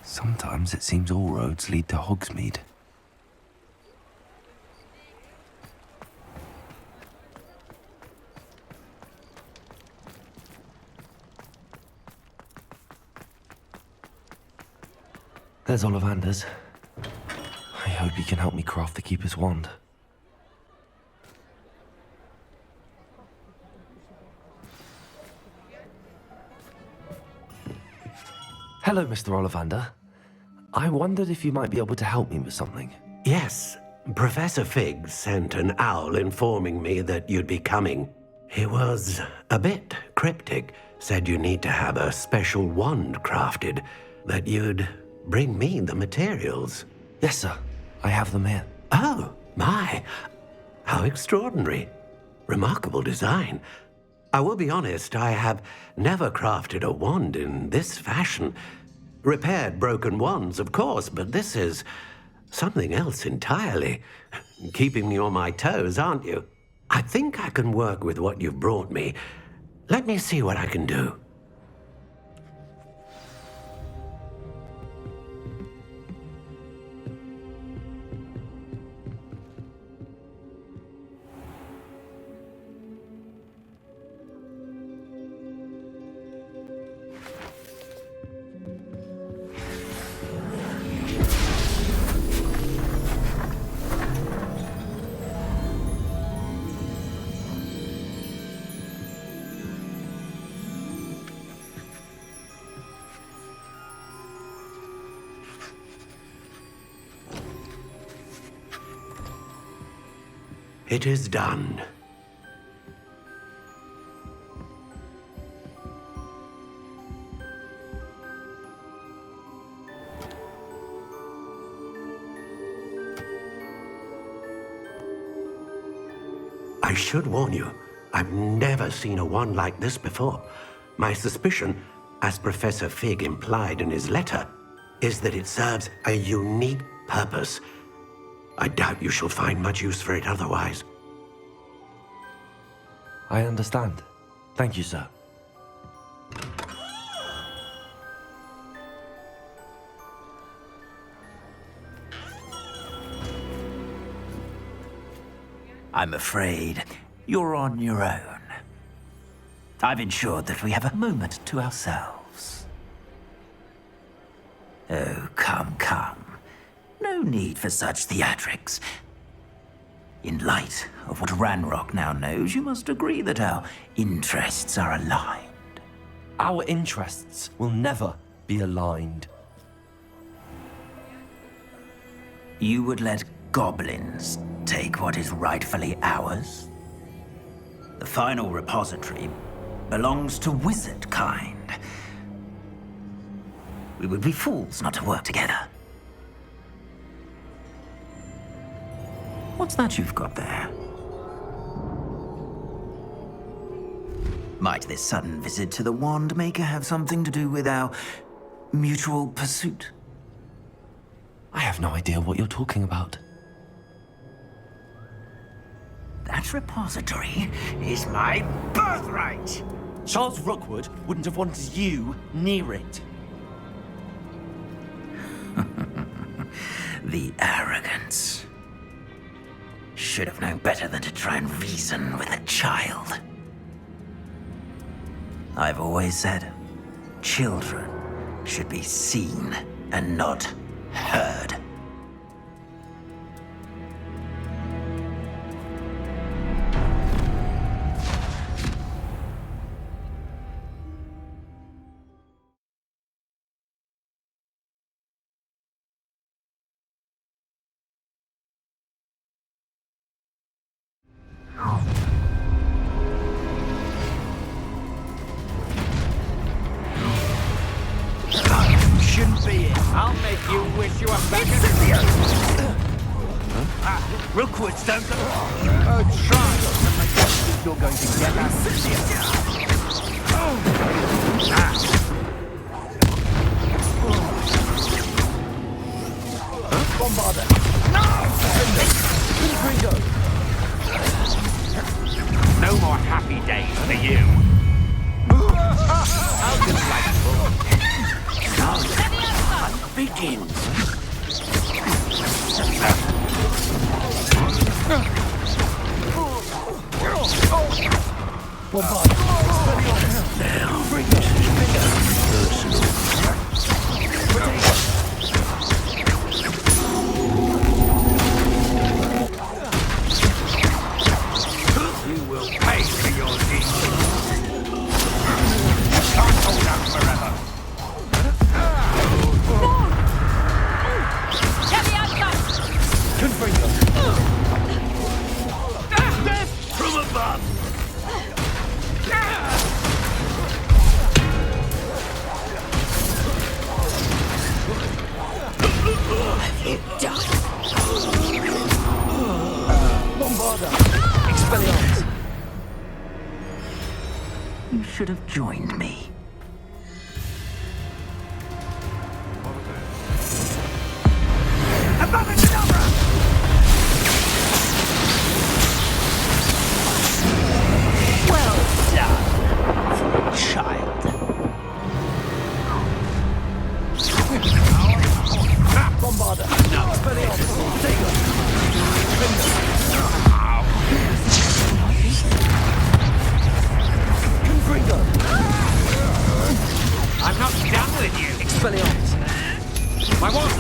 Sometimes it seems all roads lead to Hogsmeade. There's Ollivander's. I hope he can help me craft the Keeper's wand. Hello, Mr. Ollivander. I wondered if you might be able to help me with something. Yes, Professor Fig sent an owl informing me that you'd be coming. He was a bit cryptic, said you need to have a special wand crafted, that you'd bring me the materials. Yes, sir. I have them here. Oh, my. How extraordinary. Remarkable design. I will be honest, I have never crafted a wand in this fashion. Repaired broken wands, of course, but this is something else entirely. Keeping me on my toes, aren't you? I think I can work with what you've brought me. Let me see what I can do. It is done. I should warn you, I've never seen a wand like this before. My suspicion, as Professor Fig implied in his letter, is that it serves a unique purpose. I doubt you shall find much use for it otherwise. I understand. Thank you, sir. I'm afraid you're on your own. I've ensured that we have a moment to ourselves. Oh, come, come. No need for such theatrics. In light of what RANROK now knows, you must agree that our interests are aligned. Our interests will never be aligned. You would let goblins take what is rightfully ours? The final repository belongs to wizard kind. We would be fools not to work together. What's that you've got there? Might this sudden visit to the Wand Maker have something to do with our mutual pursuit? I have no idea what you're talking about. That repository is my birthright! Charles Rookwood wouldn't have wanted you near it. The arrogance. Should have known better than to try and reason with a child. I've always said, children should be seen and not heard. Shouldn't be it. I'll make you wish you were back in Rookwoods don't try to make you think you're going to get that. Bombarder! No! Confringo! No more happy days for you. How delightful. Now the hunt begins. Bombarder! You will pay for your deeds. You can't hold out forever. Confringo! Death from above. Bombarder! Expelliarmus! You should have joined me. Well done for a child. Bombarder! Expelliarmus! Dagger! Confringo! I'm not done with you. Expelliarmus! My what?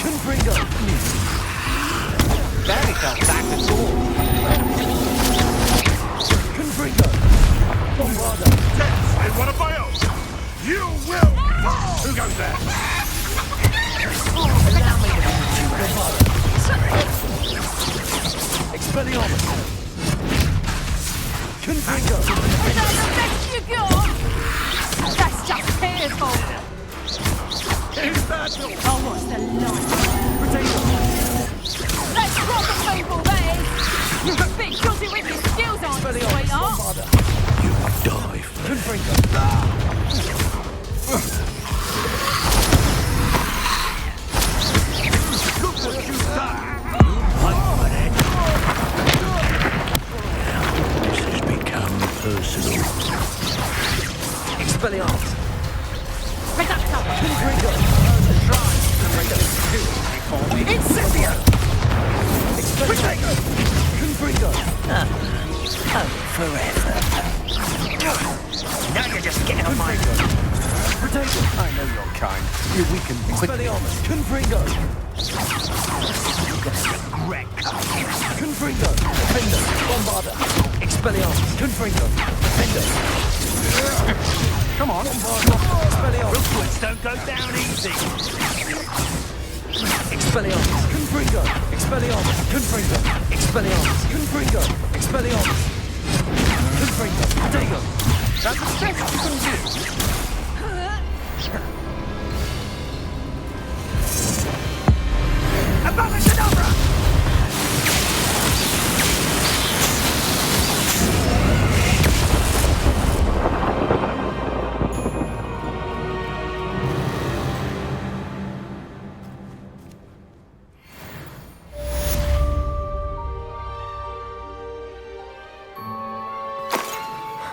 Confringo! Barely felt that at all. Confringo! Bombarder! And what of my own? You will fall! Who goes there? Allow me to manage you, Bombarder! Expelliarmus! Confringo! Is that the best you got? That's just fearful. Who's that? Oh, what's the line? Potato! That's proper people, that is. Bit dodgy with your skills, aren't you, Expelliarmus! sweetheart? Bombarder! You die for Confringo! Look what you've done! this has become personal. Expelliarmus! Reductor! Confringo! Incendio! Expelliarmus! Confringo! Forever. Now you're just getting on my... Potato! I know you're kind. You weaken quickly. Expelliarmus! Confringo! You're gonna regret coming. Confringo! Defender! Bombarder! Expelliarmus! Confringo! Defender! Come on. Expelliarmus! Rookwoods don't go down easy. Expelliarmus! Confringo! Expelliarmus! Confringo! Expelliarmus! Confringo! Expelliarmus! Confringo! Potato! That's the best you can do. Abracadabra!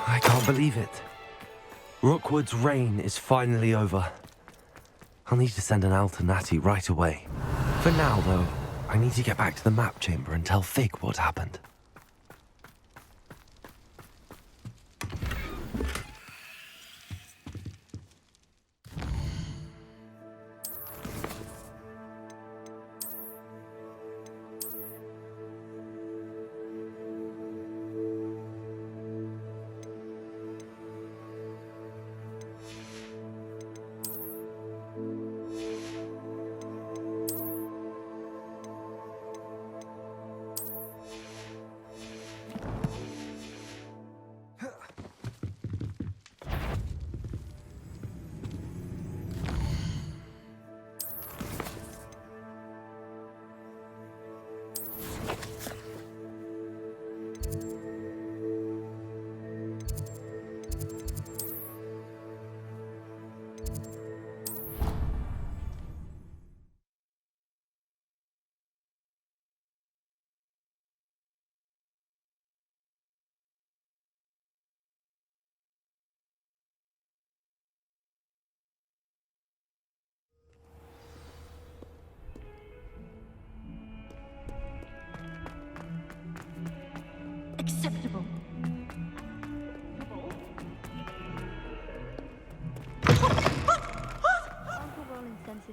I can't believe it. Rookwood's reign is finally over. I'll need to send an Alternati right away. For now, though, I need to get back to the map chamber and tell Fig what happened.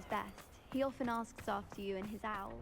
is best. He often asks after you and his owls.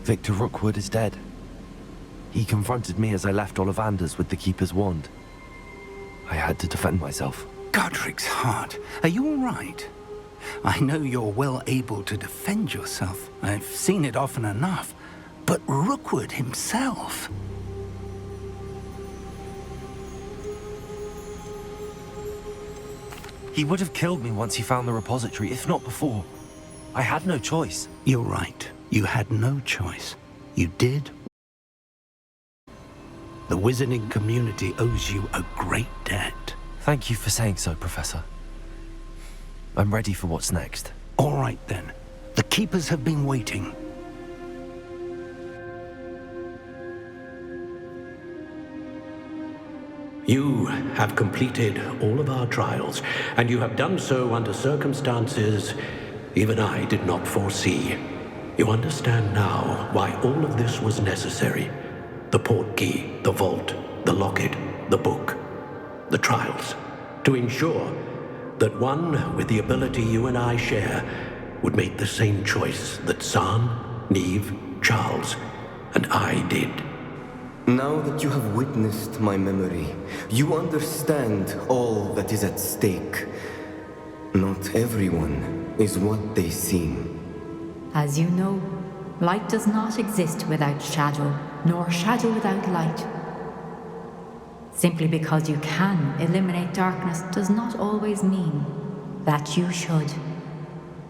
Victor Rookwood is dead. He confronted me as I left Ollivander's with the Keeper's wand. I had to defend myself. Godric's heart, are you all right? I know you're well able to defend yourself. I've seen it often enough. But Rookwood himself... He would have killed me once he found the repository, if not before. I had no choice. You're right. You had no choice. You did. The wizarding community owes you a great debt. Thank you for saying so, Professor. I'm ready for what's next. All right, then. The Keepers have been waiting. You have completed all of our trials, and you have done so under circumstances even I did not foresee. You understand now why all of this was necessary. The portkey, the vault, the locket, the book, the trials. To ensure that one with the ability you and I share would make the same choice that San, Neve, Charles, and I did. Now that you have witnessed my memory, you understand all that is at stake. Not everyone is what they seem. As you know, light does not exist without shadow, nor shadow without light. Simply because you can eliminate darkness does not always mean that you should.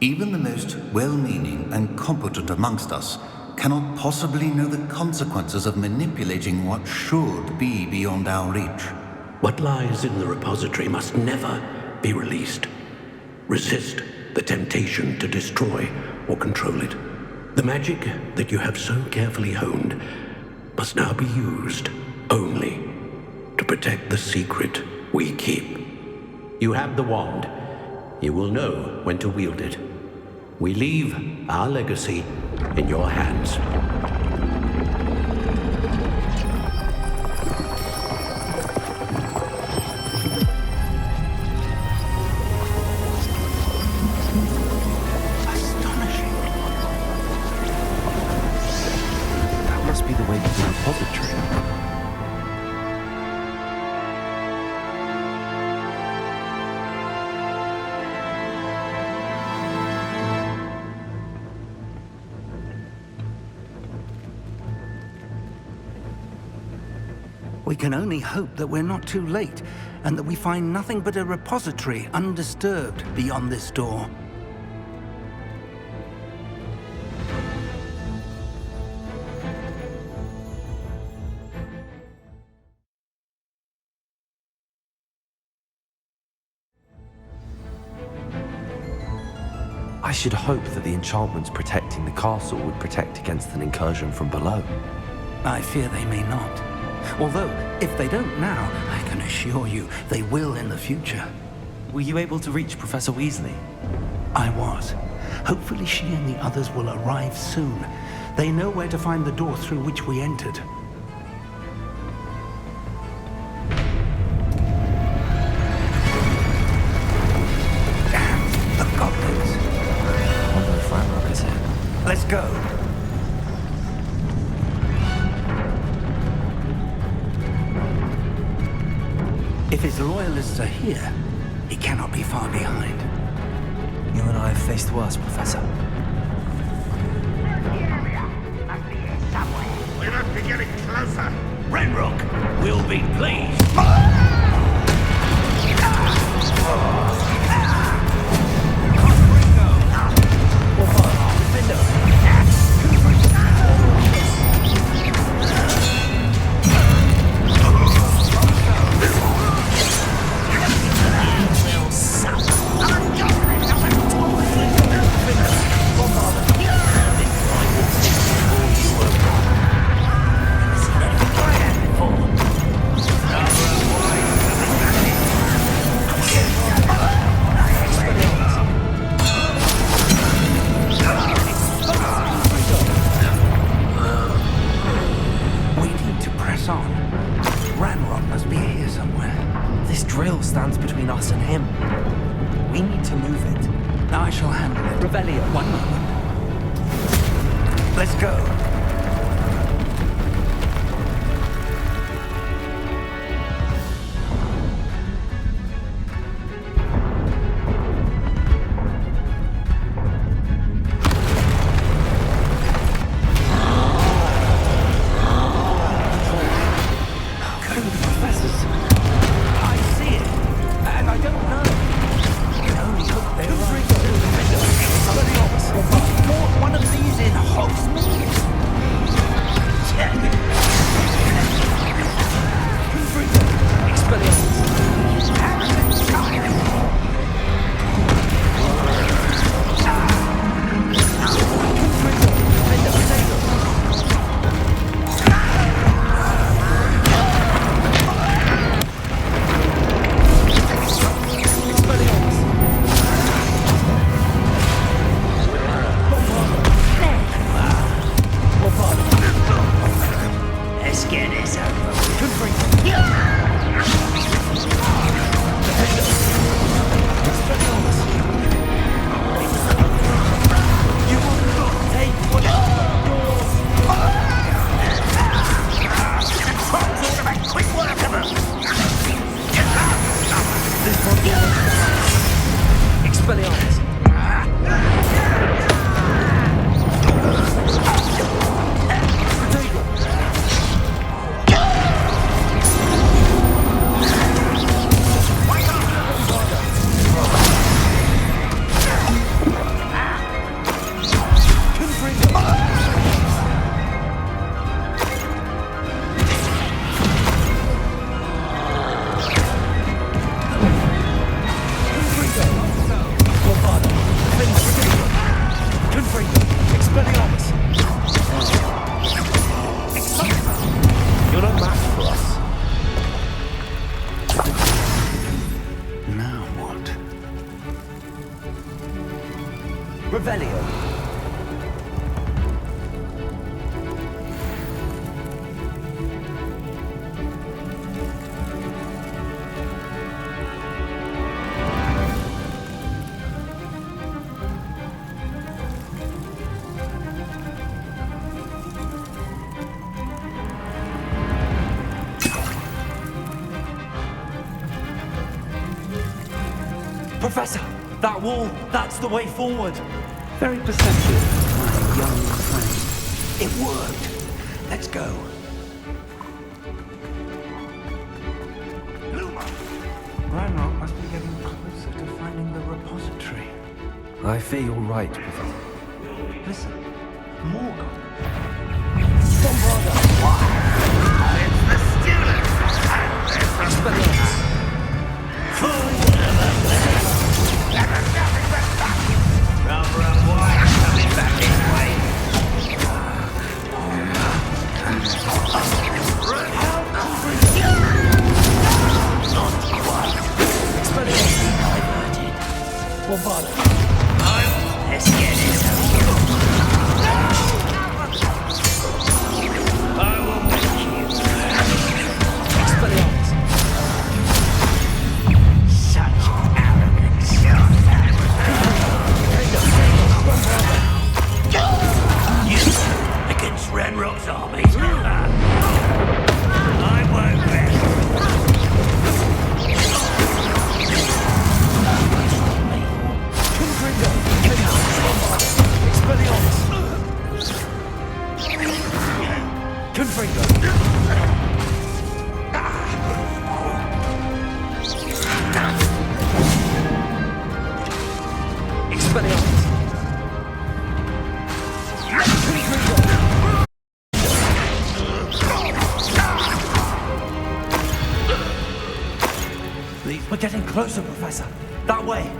Even the most well-meaning and competent amongst us cannot possibly know the consequences of manipulating what should be beyond our reach. What lies in the repository must never be released. Resist the temptation to destroy or control it. The magic that you have so carefully honed must now be used only to protect the secret we keep. You have the wand. You will know when to wield it. We leave our legacy in your hands. That must be the way to the repository. We can only hope that we're not too late, and that we find nothing but a repository undisturbed beyond this door. I should hope that the enchantments protecting the castle would protect against an incursion from below. I fear they may not. Although, if they don't now, I can assure you they will in the future. Were you able to reach Professor Weasley? I was. Hopefully she and the others will arrive soon. They know where to find the door through which we entered. The goblins. I wonder if RANROK is here. Let's go. If his loyalists are here, he cannot be far behind. You and I have faced worse, Professor. We must be getting closer. RANROK will be pleased. RANROK must be here somewhere. This drill stands between us and him. We need to move it. I shall handle it. Revelio. One moment. Let's go. Revelio. Professor, that wall, that's the way forward. Very perceptive, my young friend. It worked. Let's go. RANROK must be getting closer to finding the repository. I fear you're right, Professor. Listen, more goblins. It's the students! Expelliarmus! Coming back this way. bombarded. Let's get it. I will make you. Expelliarmus. Such arrogance. You against RANROK's army? I won't rest. We're getting closer, Professor. That way.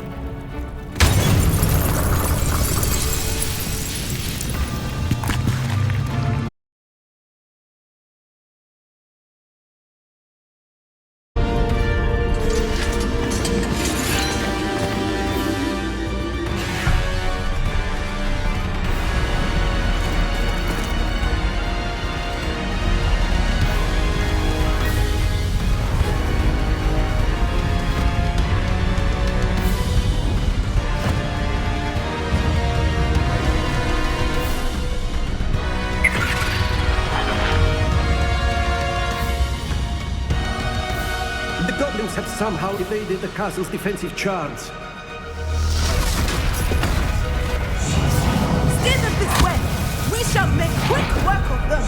The goblins have somehow evaded the castle's defensive charge. Steer them this way. We shall make quick work of them.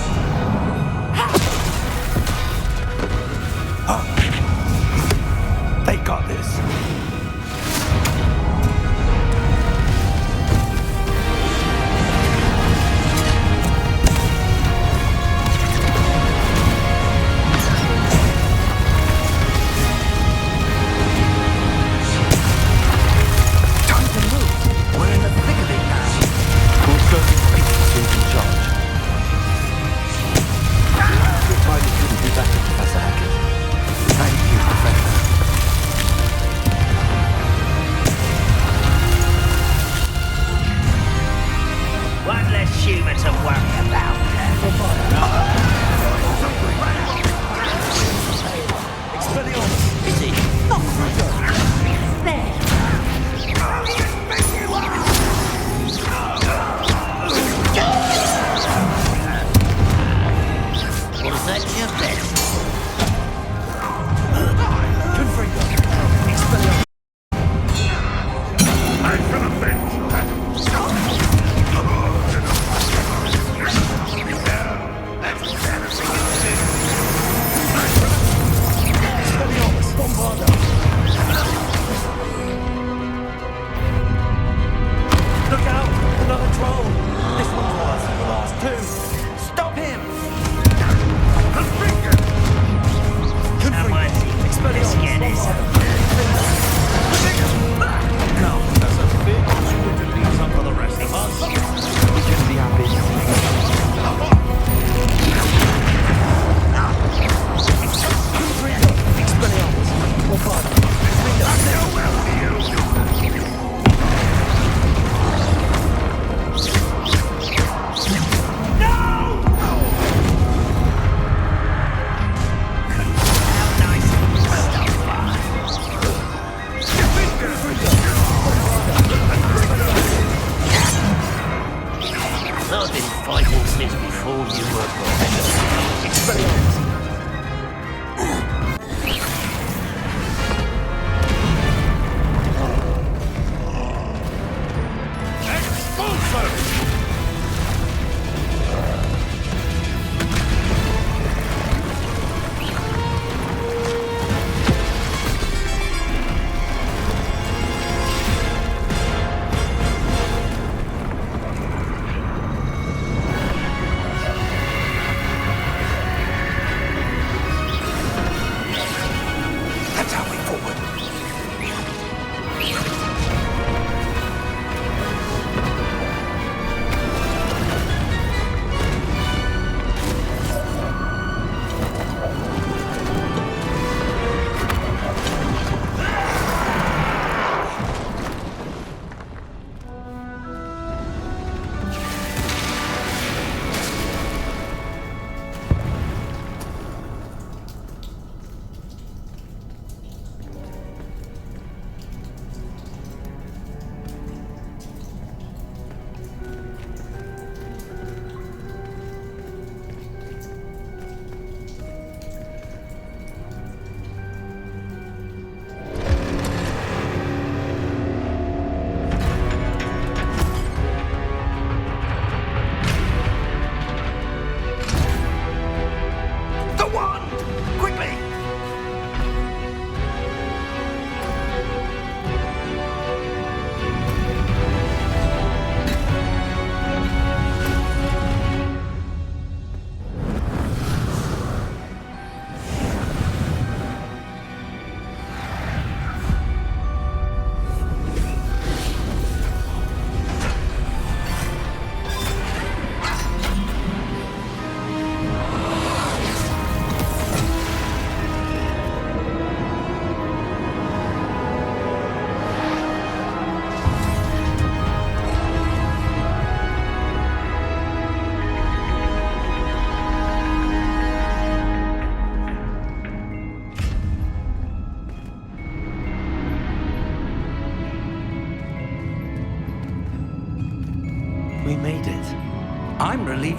They got this.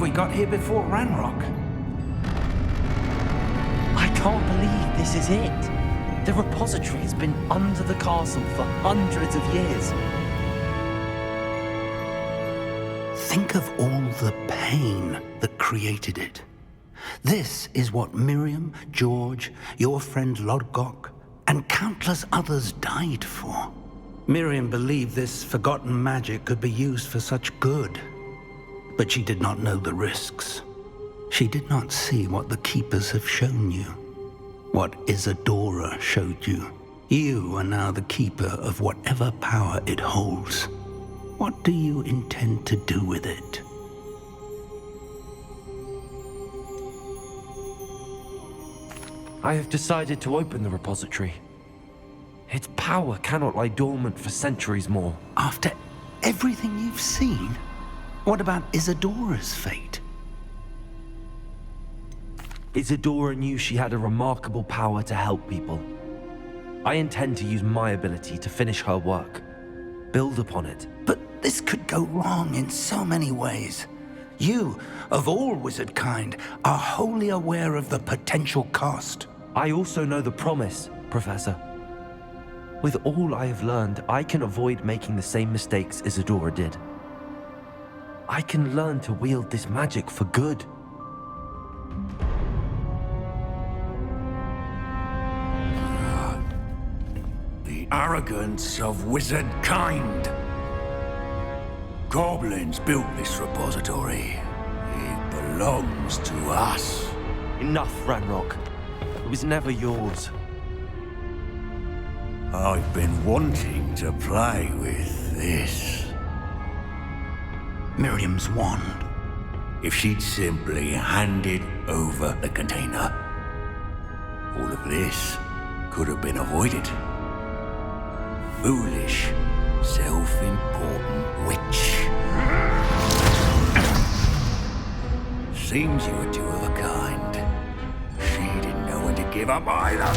we got here before RANROK. I can't believe this is it. The repository has been under the castle for hundreds of years. Think of all the pain that created it. This is what Miriam, George, your friend Lodgok, and countless others died for. Miriam believed this forgotten magic could be used for such good, but she did not know the risks. She did not see what the Keepers have shown you, what Isadora showed you. You are now the Keeper of whatever power it holds. What do you intend to do with it? I have decided to open the repository. Its power cannot lie dormant for centuries more. After everything you've seen? What about Isadora's fate? Isadora knew she had a remarkable power to help people. I intend to use my ability to finish her work. Build upon it. But this could go wrong in so many ways. You, of all wizard kind, are wholly aware of the potential cost. I also know the promise, Professor. With all I have learned, I can avoid making the same mistakes Isadora did. I can learn to wield this magic for good. The arrogance of wizard kind. Goblins built this repository. It belongs to us. Enough, RANROK. It was never yours. I've been wanting to play with this. Miriam's wand. If she'd simply handed over the container, all of this could have been avoided. Foolish, self-important witch. Seems you were two of a kind. She didn't know when to give up either.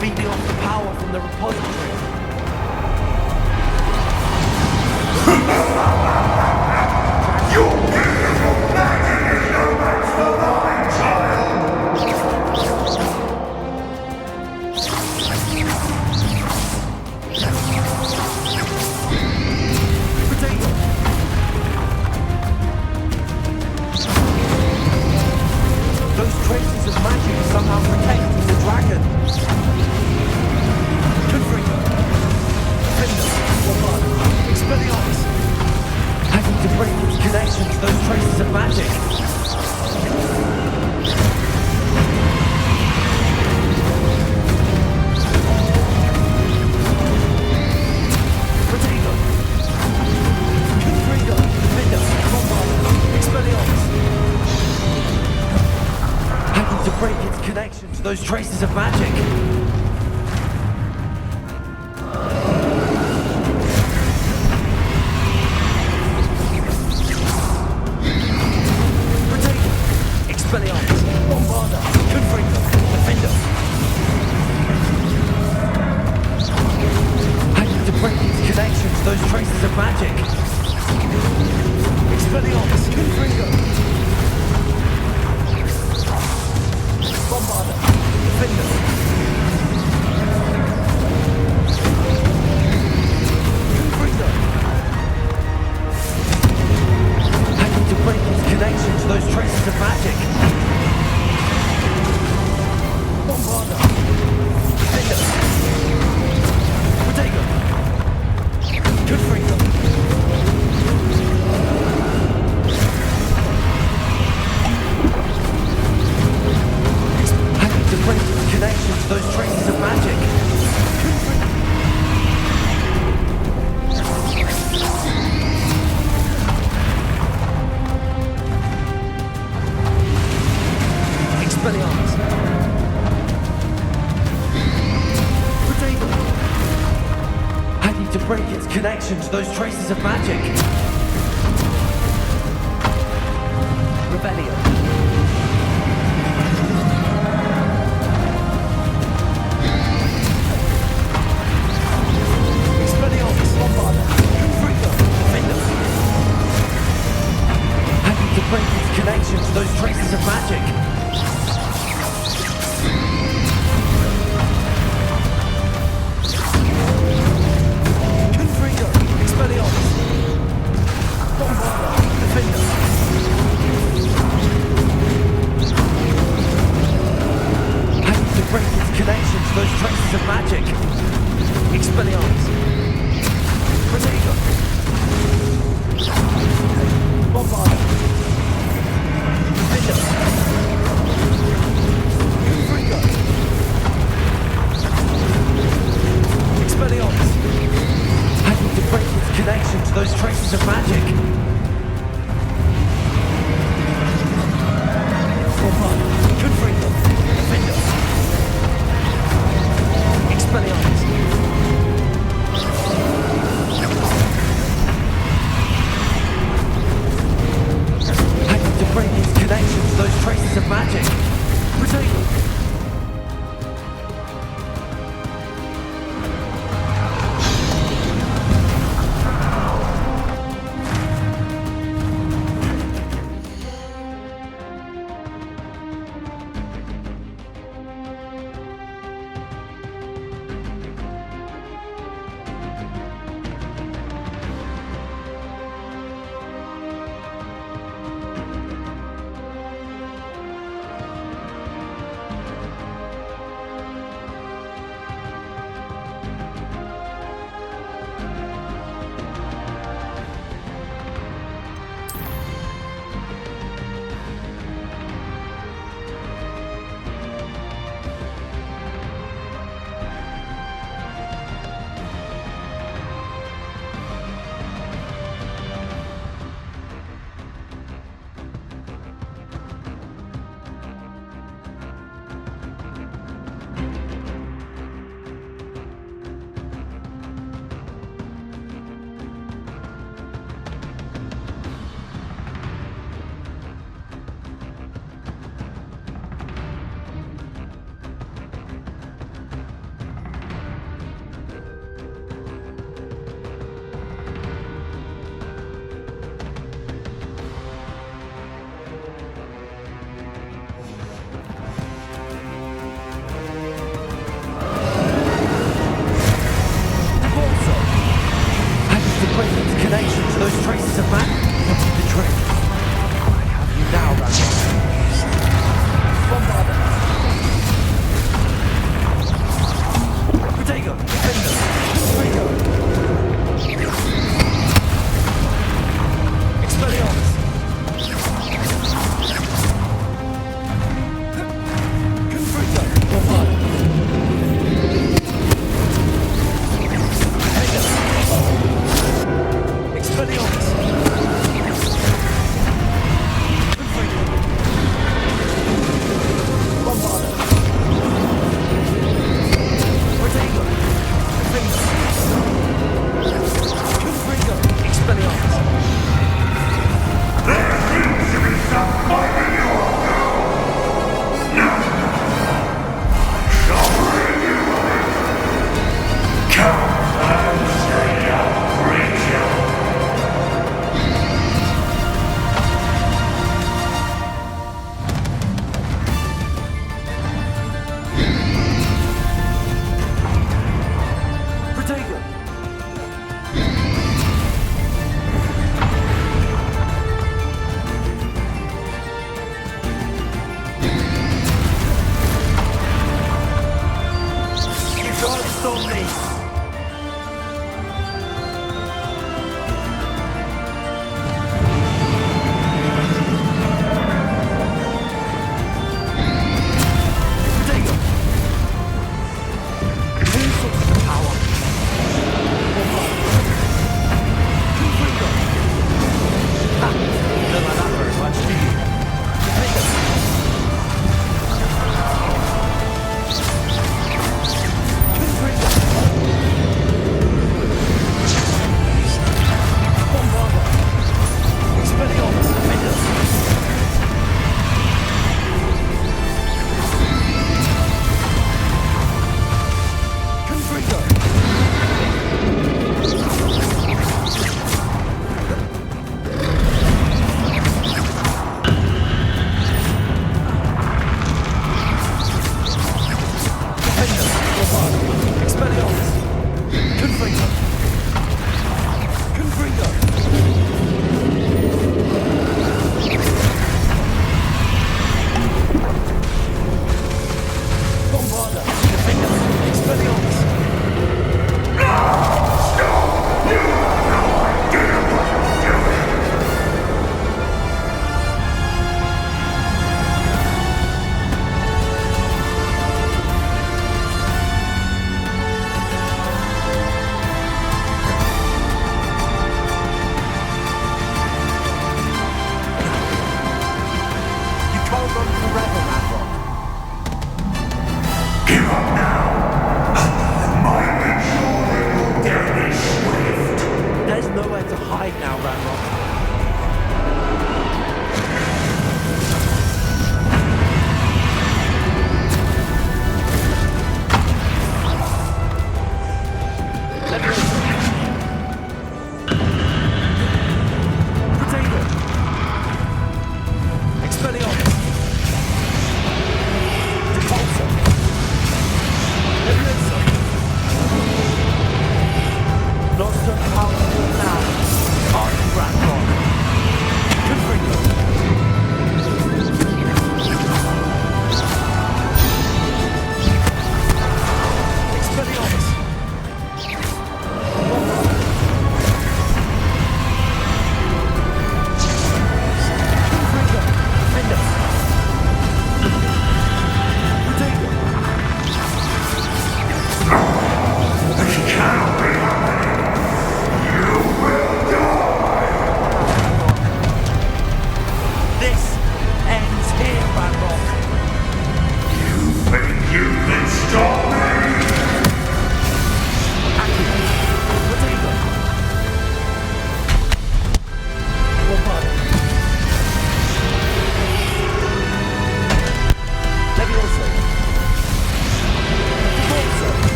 Feeding off the power from the repository. Your beautiful magic is no match for mine, child! Potato! Those traces of magic somehow protect the dragon. Having to break its connection to those traces of magic. Potato. Confringo. Defender. Bombarder. Expelliarmus. Having to break its connection to those traces of magic. Expelliarmus, Bombarder, Confringo, Defender. I need to break its connection to those traces of magic. Expelliarmus, Confringo. Bombarder, Defender. need to break its connection to those traces of magic. Rebellion. Expelliarmus, Bombarda, Confringo, Defender. I need to break its connection to those traces of magic. Those traces of magic. Expelliarmus. Protego. Bombarda. Defender. Confringo. Expelliarmus. I need to break its connection to those traces of magic. Bombarda. Confringo. Defender. Expelliarmus. I need to break its connection to those traces of magic. Protego. Connection to those traces of magic. The trick. I have you now, Ranrock. Bombarda. Protego. Defender. Confringo. Expelliarmus. Confringo. Bombarda. Expelliarmus. Confringo.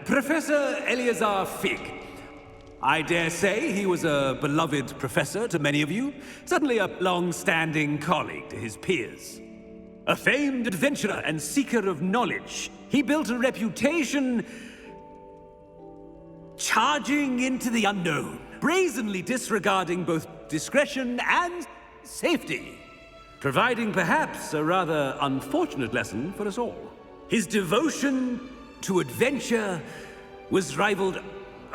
Professor Eleazar Fig. I dare say he was a beloved professor to many of you, certainly a long-standing colleague to his peers. A famed adventurer and seeker of knowledge, he built a reputation charging into the unknown, brazenly disregarding both discretion and safety, providing perhaps a rather unfortunate lesson for us all. His devotion to adventure was rivaled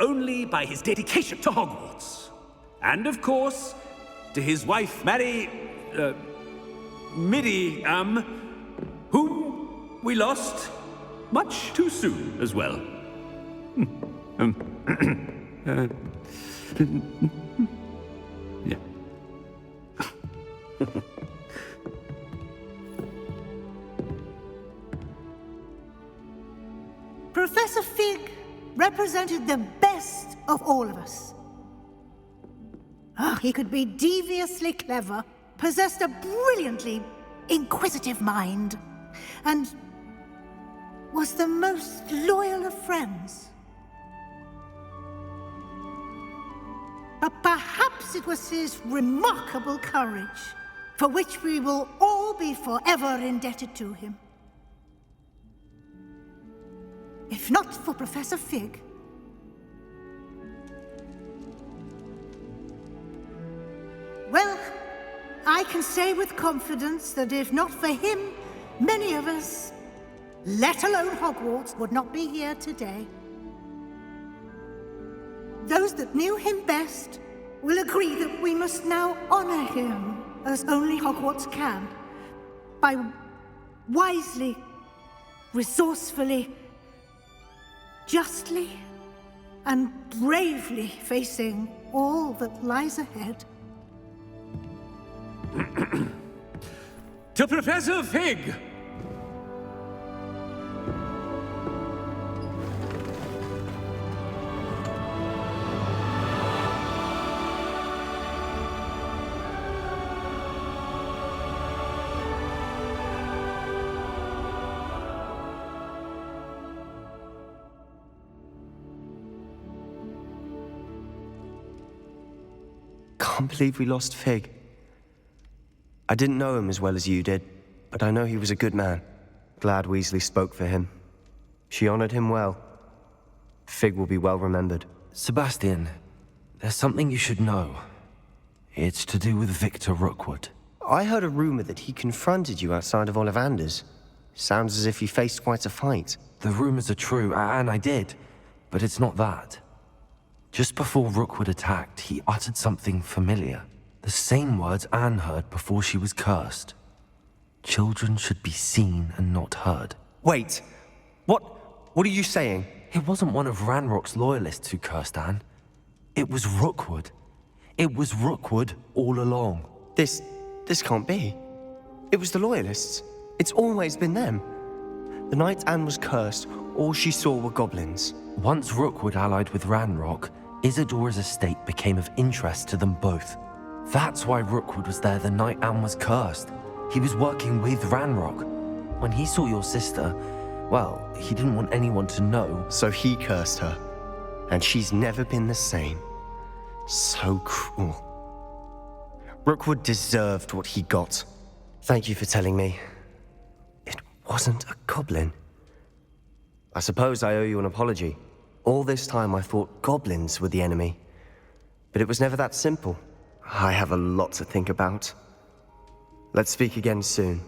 only by his dedication to Hogwarts. And of course, to his wife, Midi, whom we lost much too soon as well. Yeah. Professor Fig represented the best of all of us. He could be deviously clever, possessed a brilliantly inquisitive mind, and was the most loyal of friends. But perhaps it was his remarkable courage, for which we will all be forever indebted to him. If not for Professor Fig, well, I can say with confidence that if not for him, many of us, let alone Hogwarts, would not be here today. Those that knew him best will agree that we must now honor him as only Hogwarts can, by wisely, resourcefully, justly, and bravely facing all that lies ahead. To Professor Fig! Can't believe we lost Fig. I didn't know him as well as you did, but I know he was a good man. Glad Weasley spoke for him. She honored him well. Fig will be well remembered. Sebastian, there's something you should know. It's to do with Victor Rookwood. I heard a rumor that he confronted you outside of Ollivander's. Sounds as if he faced quite a fight. The rumors are true, and I did, but it's not that. Just before Rookwood attacked, he uttered something familiar. The same words Anne heard before she was cursed. Children should be seen and not heard. Wait, what are you saying? It wasn't one of RANROK's loyalists who cursed Anne. It was Rookwood. It was Rookwood all along. This can't be. It was the loyalists. It's always been them. The night Anne was cursed, all she saw were goblins. Once Rookwood allied with RANROK, Isadora's estate became of interest to them both. That's why Rookwood was there the night Anne was cursed. He was working with RANROK. When he saw your sister, well, he didn't want anyone to know. So he cursed her. And she's never been the same. So cruel. Rookwood deserved what he got. Thank you for telling me. It wasn't a goblin. I suppose I owe you an apology. All this time I thought goblins were the enemy. But it was never that simple. I have a lot to think about. Let's speak again soon.